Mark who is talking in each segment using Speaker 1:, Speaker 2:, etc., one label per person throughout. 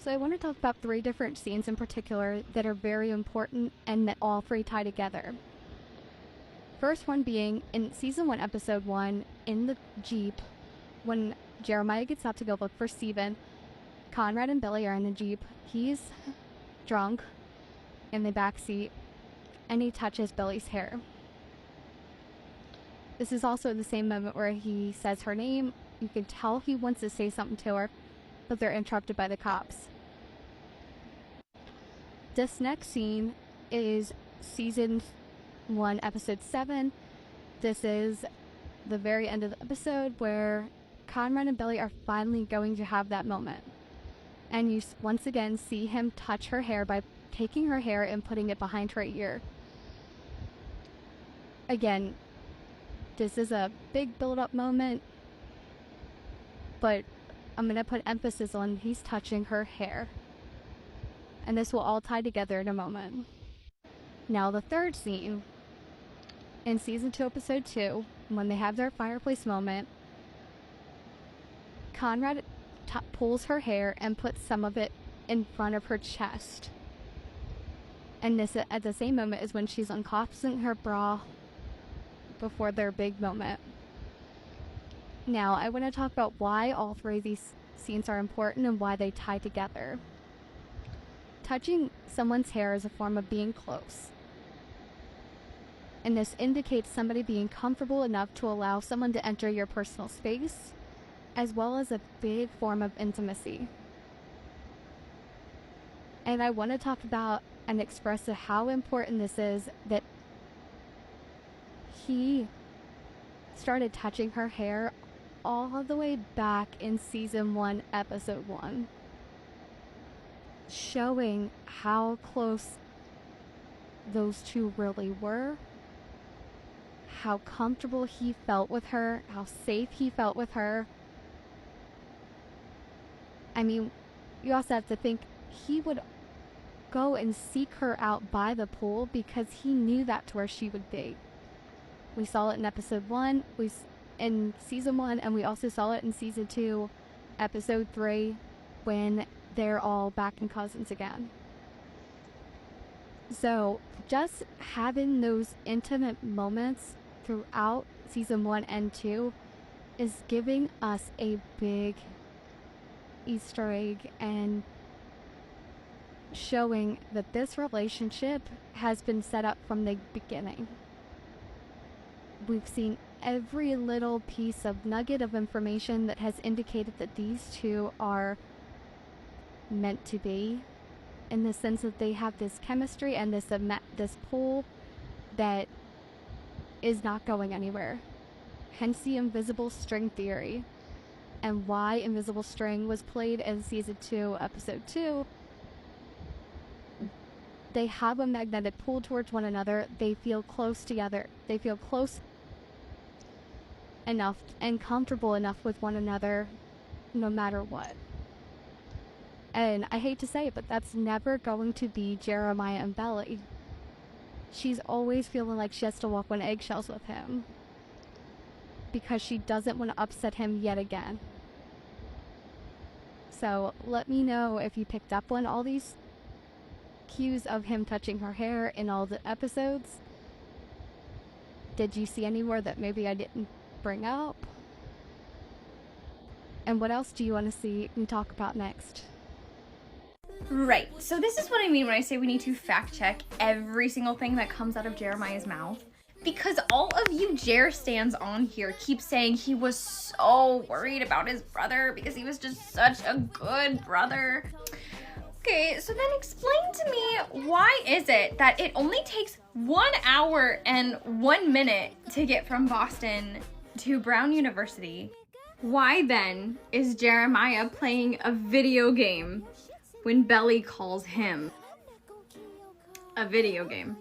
Speaker 1: So I want to talk about 3 different scenes in particular that are very important and that all 3 tie together. First one being in season 1, episode 1, in the Jeep, when Jeremiah gets out to go look for Steven, Conrad and Belly are in the Jeep. He's drunk in the back seat, and he touches Belly's hair. This is also the same moment where he says her name. You can tell he wants to say something to her, but they're interrupted by the cops. This next scene is season 1, episode 7. This is the very end of the episode where Conrad and Belly are finally going to have that moment. And you once again see him touch her hair by taking her hair and putting it behind her ear. Again, this is a big build-up moment, but I'm going to put emphasis on he's touching her hair. And this will all tie together in a moment. Now the third scene, in season 2, episode 2, when they have their fireplace moment, Conrad pulls her hair and puts some of it in front of her chest. And this, at the same moment, is when she's unclasping her bra before their big moment. Now, I want to talk about why all 3 of these scenes are important and why they tie together. Touching someone's hair is a form of being close. And this indicates somebody being comfortable enough to allow someone to enter your personal space, as well as a big form of intimacy. And I want to talk about and express how important this is, that he started touching her hair all the way back in season 1, episode 1. Showing how close those two really were, how comfortable he felt with her, how safe he felt with her. I mean, you also have to think he would go and seek her out by the pool because he knew that's where she would be. We saw it in episode 1, in season 1, and we also saw it in season 2, episode 3, when they're all back in cousins again. So just having those intimate moments throughout season 1 and 2 is giving us a big Easter egg and showing that this relationship has been set up from the beginning. We've seen every little piece of nugget of information that has indicated that these two are meant to be, in the sense that they have this chemistry and this pull that is not going anywhere. Hence the invisible string theory, and why invisible string was played in season 2, episode 2. They have a magnetic pull towards one another. They feel close together. They feel close enough and comfortable enough with one another no matter what. And I hate to say it, but that's never going to be Jeremiah and Belly. She's always feeling like she has to walk on eggshells with him, because she doesn't want to upset him yet again. So let me know if you picked up on all these cues of him touching her hair in all the episodes. Did you see any more that maybe I didn't bring up? And what else do you want to see me talk about next?
Speaker 2: Right, so this is what I mean when I say we need to fact check every single thing that comes out of Jeremiah's mouth. Because all of you Jer stands on here keep saying he was so worried about his brother because he was just such a good brother. Okay, so then explain to me, why is it that it only takes 1 hour and 1 minute to get from Boston to Brown University? Why then is Jeremiah playing a video game when Belly calls him a video game?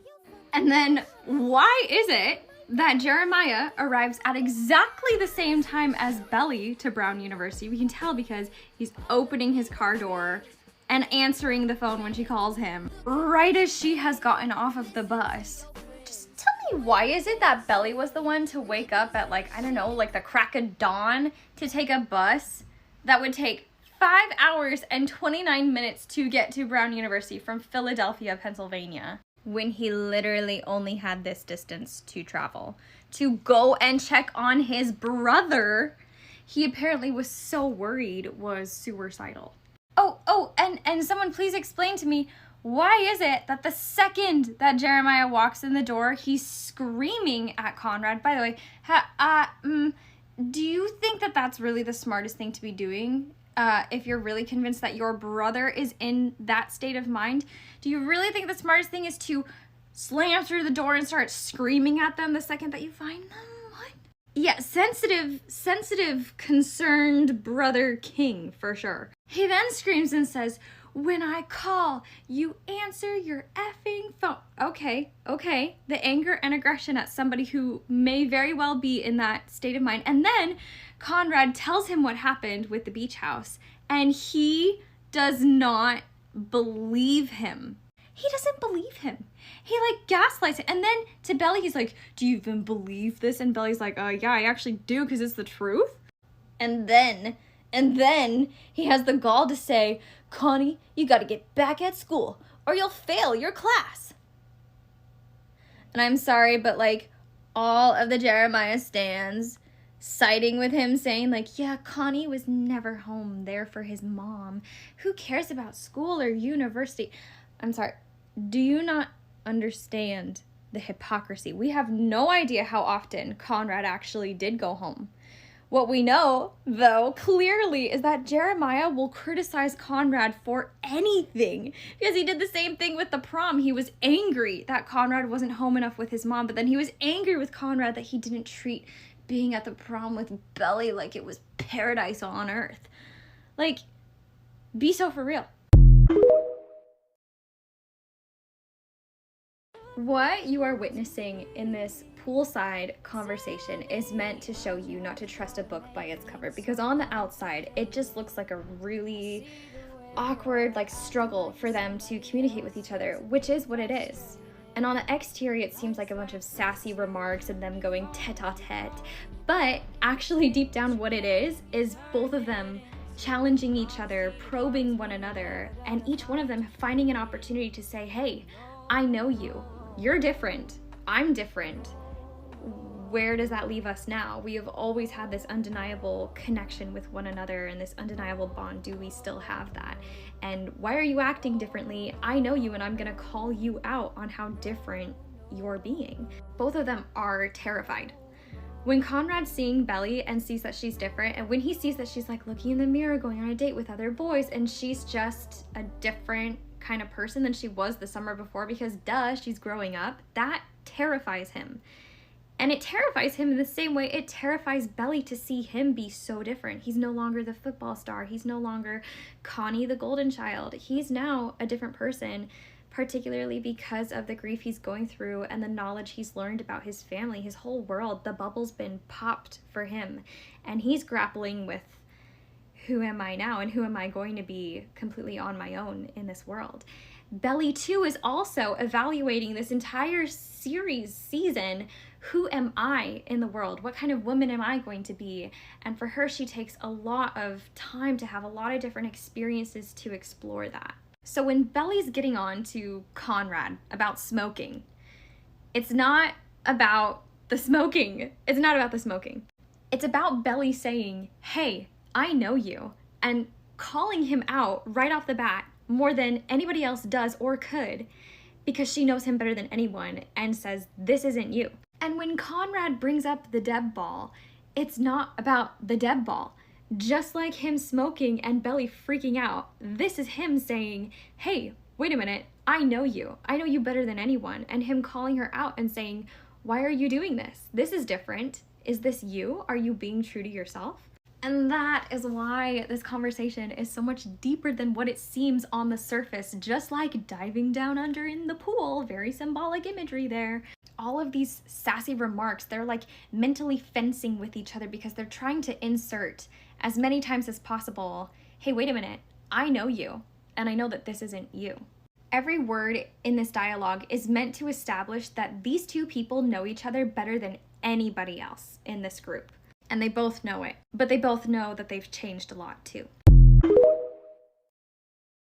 Speaker 2: And then why is it that Jeremiah arrives at exactly the same time as Belly to Brown University? We can tell because he's opening his car door and answering the phone when she calls him, right as she has gotten off of the bus. Just tell me, why is it that Belly was the one to wake up at, like, I don't know, like the crack of dawn to take a bus that would take 5 hours and 29 minutes to get to Brown University from Philadelphia, Pennsylvania, when he literally only had this distance to travel to go and check on his brother. He apparently was so worried was suicidal. And someone please explain to me, why is it that the second that Jeremiah walks in the door, he's screaming at Conrad? By the way, do you think that that's really the smartest thing to be doing? If you're really convinced that your brother is in that state of mind, do you really think the smartest thing is to slam through the door and start screaming at them the second that you find them? What? Yeah, sensitive, concerned brother king, for sure. He then screams and says, "When I call, you answer your effing phone." Okay. The anger and aggression at somebody who may very well be in that state of mind. And then Conrad tells him what happened with the beach house, and he does not believe him. He doesn't believe him. He gaslights him. And then to Belly, he's like, "Do you even believe this?" And Belly's like, "Yeah, I actually do, because it's the truth." And then he has the gall to say, "Connie, you gotta get back at school or you'll fail your class." And I'm sorry, but all of the Jeremiah stans siding with him, saying "Yeah, Connie was never home there for his mom. Who cares about school or university?" I'm sorry. Do you not understand the hypocrisy? We have no idea how often Conrad actually did go home. What we know, though, clearly is that Jeremiah will criticize Conrad for anything, because he did the same thing with the prom. He was angry that Conrad wasn't home enough with his mom, but then he was angry with Conrad that he didn't treat being at the prom with Belly like it was paradise on earth. Be so for real. What you are witnessing in this poolside conversation is meant to show you not to trust a book by its cover, because on the outside it just looks like a really awkward struggle for them to communicate with each other, which is what it is. And on the exterior it seems like a bunch of sassy remarks and them going tete-a-tete, but actually deep down what it is both of them challenging each other, probing one another, and each one of them finding an opportunity to say, "Hey, I know you. You're different. I'm different. Where does that leave us now? We have always had this undeniable connection with one another and this undeniable bond. Do we still have that? And why are you acting differently? I know you, and I'm gonna call you out on how different you're being." Both of them are terrified. When Conrad's seeing Belly and sees that she's different, and when he sees that she's looking in the mirror, going on a date with other boys, and she's just a different kind of person than she was the summer before, because she's growing up, that terrifies him. And it terrifies him in the same way it terrifies Belly to see him be so different. He's no longer the football star. He's no longer Connie the golden child. He's now a different person, particularly because of the grief he's going through and the knowledge he's learned about his family, his whole world. The bubble's been popped for him, and he's grappling with, who am I now, and who am I going to be completely on my own in this world? Belly, too, is also evaluating this entire season. Who am I in the world? What kind of woman am I going to be? And for her, she takes a lot of time to have a lot of different experiences to explore that. So when Belly's getting on to Conrad about smoking, it's not about the smoking. It's not about the smoking. It's about Belly saying, "Hey, I know you," and calling him out right off the bat more than anybody else does or could, because she knows him better than anyone, and says, "This isn't you." And when Conrad brings up the Deb ball, it's not about the Deb ball. Just like him smoking and Belly freaking out, this is him saying, "Hey, wait a minute, I know you. I know you better than anyone." And him calling her out and saying, "Why are you doing this? This is different. Is this you? Are you being true to yourself?" And that is why this conversation is so much deeper than what it seems on the surface, just like diving down under in the pool. Very symbolic imagery there. All of these sassy remarks, they're mentally fencing with each other because they're trying to insert as many times as possible, "Hey, wait a minute, I know you, and I know that this isn't you." Every word in this dialogue is meant to establish that these two people know each other better than anybody else in this group. And they both know it, but they both know that they've changed a lot too.